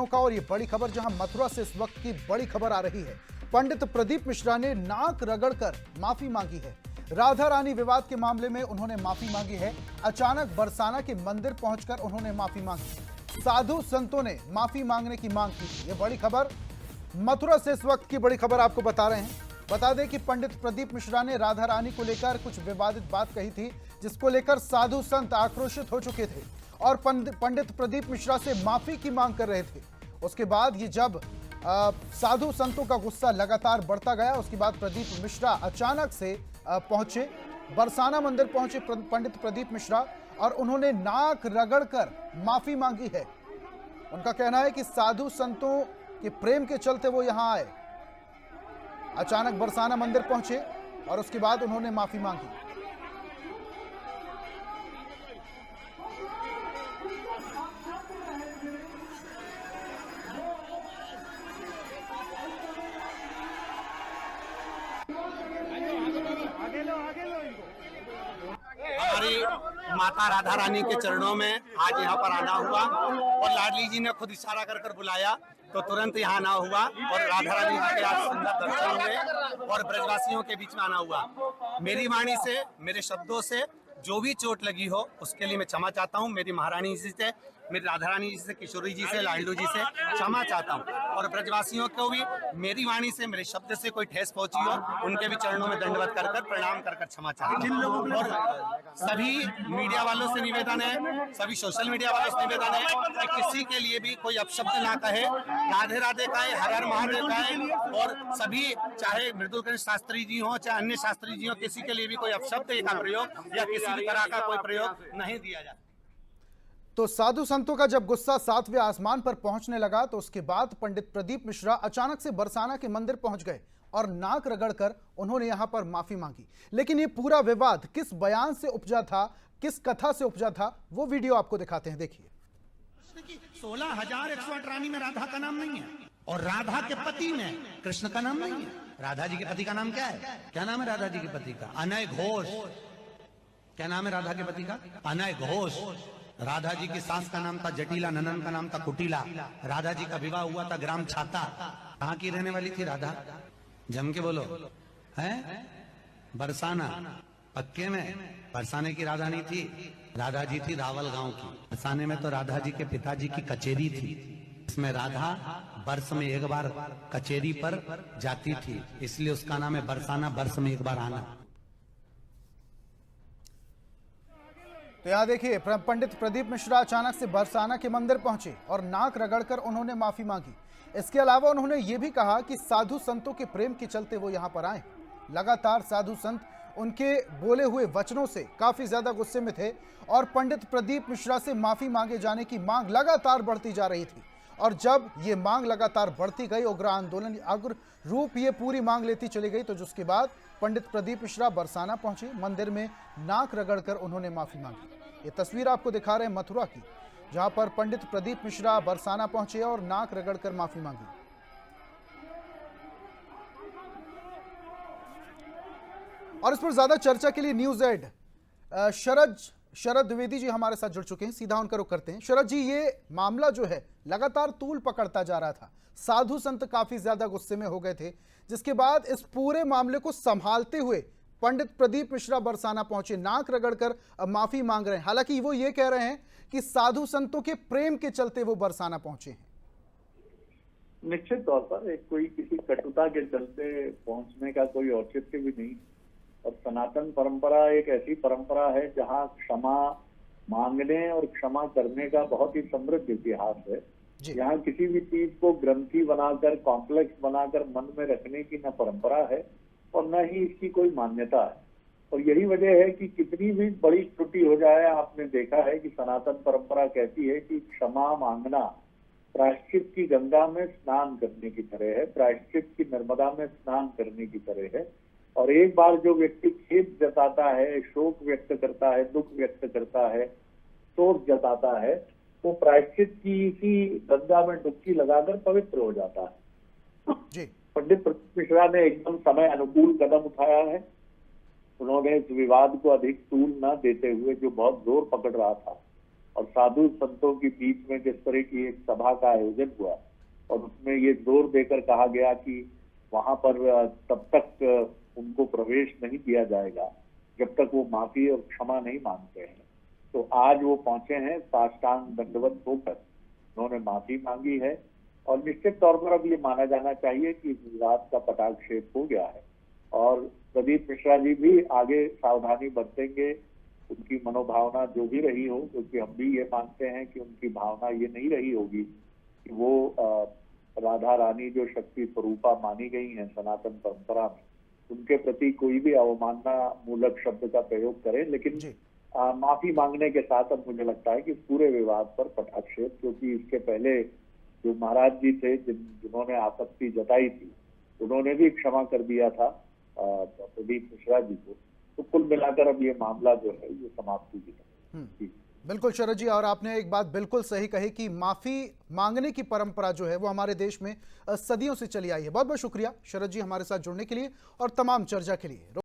का और ये बड़ी खबर जहां मथुरा से इस वक्त की बड़ी खबर आ रही है। पंडित प्रदीप मिश्रा ने नाक रगड़कर माफी मांगी है। राधा रानी विवाद के मामले में उन्होंने माफी मांगी है। अचानक बरसाना के मंदिर पहुंचकर उन्होंने माफी मांगी। साधु संतों ने माफी मांगने की मांग की। ये बड़ी खबर मथुरा से इस वक्त की बड़ी खबर आपको बता रहे हैं। बता दें कि पंडित प्रदीप मिश्रा ने राधा रानी को लेकर कुछ विवादित बात कही थी, जिसको लेकर साधु संत आक्रोशित हो चुके थे और पंडित प्रदीप मिश्रा से माफी की मांग कर रहे थे। उसके बाद ये जब साधु संतों का गुस्सा लगातार बढ़ता गया, उसके बाद प्रदीप मिश्रा अचानक से पहुंचे, बरसाना मंदिर पहुंचे पंडित प्रदीप मिश्रा और उन्होंने नाक रगड़कर माफी मांगी है। उनका कहना है कि साधु संतों के प्रेम के चलते वो यहां आए। अचानक बरसाना मंदिर पहुंचे और उसके बाद उन्होंने माफी मांगी। हमारी माता राधा रानी के चरणों में आज यहाँ पर आना हुआ और लाडली जी ने खुद इशारा कर कर बुलाया तो तुरंत यहाँ आना हुआ और राधा रानी जी के आज सुंदर दर्शन हुए और ब्रजवासियों के बीच में आना हुआ। मेरी वाणी से, मेरे शब्दों से जो भी चोट लगी हो उसके लिए मैं क्षमा चाहता हूँ। मेरी महारानी जी से, मेरी राधा रानी जी से, किशोरी जी से, लाडलू जी से क्षमा चाहता हूँ और ब्रजवासियों को भी मेरी वाणी से, मेरे शब्द से कोई ठेस पहुंची हो उनके भी चरणों में दंडवत कर कर प्रणाम कर कर क्षमा चाहता हूँ। और सभी मीडिया वालों से निवेदन है, सभी सोशल मीडिया वालों से निवेदन है कि किसी के लिए भी कोई अपशब्द ना कहे, राधे राधे कहे, हर हर महादेव कहे और सभी चाहे मृदुल शास्त्री जी हो चाहे अन्य शास्त्री जी हो, किसी के लिए भी कोई अपशब्द का प्रयोग या किसी भी तरह का कोई प्रयोग नहीं दिया जाए। तो साधु संतों का जब गुस्सा सातवें आसमान पर पहुंचने लगा तो उसके बाद पंडित प्रदीप मिश्रा अचानक से बरसाना के मंदिर पहुंच गए और नाक रगड़कर उन्होंने यहां पर माफी मांगी। लेकिन ये पूरा विवाद किस बयान से उपजा था, किस कथा से उपजा था, वो वीडियो आपको दिखाते हैं, देखिए। 16,108 रानी में राधा का नाम नहीं है और राधा के पति में कृष्ण का नाम नहीं है। राधा जी के पति का नाम क्या है? क्या नाम है राधा जी के पति का? अनय घोष। क्या नाम है राधा के पति का? अनय घोष। राधा जी की सास का नाम था जटिला, ननन का नाम था कुटिला। राधा जी का विवाह हुआ था ग्राम छाता। कहाँ की रहने वाली थी राधा? जम के बोलो। है बरसाना। पक्के में बरसाने की राधा नहीं थी, राधा जी थी रावल गांव की। बरसाने में तो राधा जी के पिताजी की कचेरी थी, इसमें राधा वर्ष में एक बार कचेरी पर जाती थी, इसलिए उसका नाम है बरसाना, वर्ष में एक बार आना। तो यहां देखिए, पंडित प्रदीप मिश्रा अचानक से बरसाना के मंदिर पहुंचे और नाक रगड़कर उन्होंने माफी मांगी। इसके अलावा उन्होंने ये भी कहा कि साधु संतों के प्रेम के चलते वो यहां पर आए। लगातार साधु संत उनके बोले हुए वचनों से काफी ज्यादा गुस्से में थे और पंडित प्रदीप मिश्रा से माफी मांगे जाने की मांग लगातार बढ़ती जा रही थी। और जब ये मांग लगातार बढ़ती गई, उग्र आंदोलन अग्र रूप ये पूरी मांग लेती चली गई, तो जिसके बाद पंडित प्रदीप मिश्रा बरसाना पहुंचे, मंदिर में नाक रगड़कर उन्होंने माफी मांगी। ये तस्वीर आपको दिखा रहे हैं मथुरा की, जहां पर पंडित प्रदीप मिश्रा बरसाना पहुंचे और नाक रगड़कर माफी मांगी। और इस पर ज्यादा चर्चा के लिए न्यूज एड शरद द्विवेदी जी हमारे साथ जुड़ चुके हैं, सीधा उनका रुख करते हैं। शरद जी, ये मामला जो है लगातार तूल पकड़ता जा रहा था, साधु संत काफी ज्यादा गुस्से में हो गए थे, जिसके बाद इस पूरे मामले को संभालते हुए पंडित प्रदीप मिश्रा बरसाना पहुंचे, नाक रगड़कर माफी मांग रहे हैं। हालांकि वो ये कह रहे हैं कि साधु संतों के प्रेम के चलते वो बरसाना पहुंचे हैं। निश्चित तौर पर एक कोई किसी कटुता के चलते पहुंचने का कोई औचित्य भी नहीं। और सनातन परंपरा एक ऐसी परंपरा है जहां क्षमा मांगने और क्षमा करने का बहुत ही समृद्ध इतिहास है। यहाँ किसी भी चीज को ग्रंथि बनाकर, कॉम्प्लेक्स बनाकर मन में रखने की न परंपरा है और न ही इसकी कोई मान्यता है। और यही वजह है कि कितनी भी बड़ी त्रुटि हो जाए, आपने देखा है कि सनातन परंपरा कहती है कि क्षमा मांगना प्रायश्चित की गंगा में स्नान करने की तरह है, प्रायश्चित की नर्मदा में स्नान करने की तरह है। और एक बार जो व्यक्ति खेद जताता है, शोक व्यक्त करता है, दुख व्यक्त करता है, शोक जताता है, तो प्रायश्चित की इसी गंगा में डुबकी लगाकर पवित्र हो जाता है। जी। पंडित प्रदीप मिश्रा ने एकदम समय अनुकूल कदम उठाया है। उन्होंने इस विवाद को अधिक तूल न देते हुए, जो बहुत जोर पकड़ रहा था, और साधु संतों के बीच में जिस तरह की एक सभा का आयोजन हुआ और उसमें ये जोर देकर कहा गया कि वहां पर तब तक उनको प्रवेश नहीं दिया जाएगा जब तक वो माफी और क्षमा नहीं मांगते हैं। तो आज वो पहुंचे हैं, साष्टांग दंडवत होकर उन्होंने माफी मांगी है और निश्चित तौर पर अब ये माना जाना चाहिए कि इस विवाद का पटाक्षेप हो गया है और प्रदीप मिश्रा जी भी आगे सावधानी बरतेंगे। उनकी मनोभावना जो भी रही हो, क्योंकि हम भी ये मानते हैं कि उनकी भावना ये नहीं रही होगी कि वो राधा रानी जो शक्ति स्वरूपा मानी गई हैं सनातन परंपरा में, उनके प्रति कोई भी अवमानना मूलक शब्द का प्रयोग करें। लेकिन माफी मांगने के साथ अब मुझे लगता है कि पूरे विवाद पर पटाक्षेप, क्योंकि इसके पहले जो महाराज जी थे जिन्होंने आपत्ति जताई थी, उन्होंने भी क्षमा कर दिया था प्रदीप मिश्रा जी को। तो कुल मिलाकर अब ये मामला जो है ये समाप्ति की तरफ। बिल्कुल शरद जी, और आपने एक बात बिल्कुल सही कही कि माफी मांगने की परंपरा जो है वो हमारे देश में सदियों से चली आई है। बहुत बहुत शुक्रिया शरद जी हमारे साथ जुड़ने के लिए और तमाम चर्चा के लिए।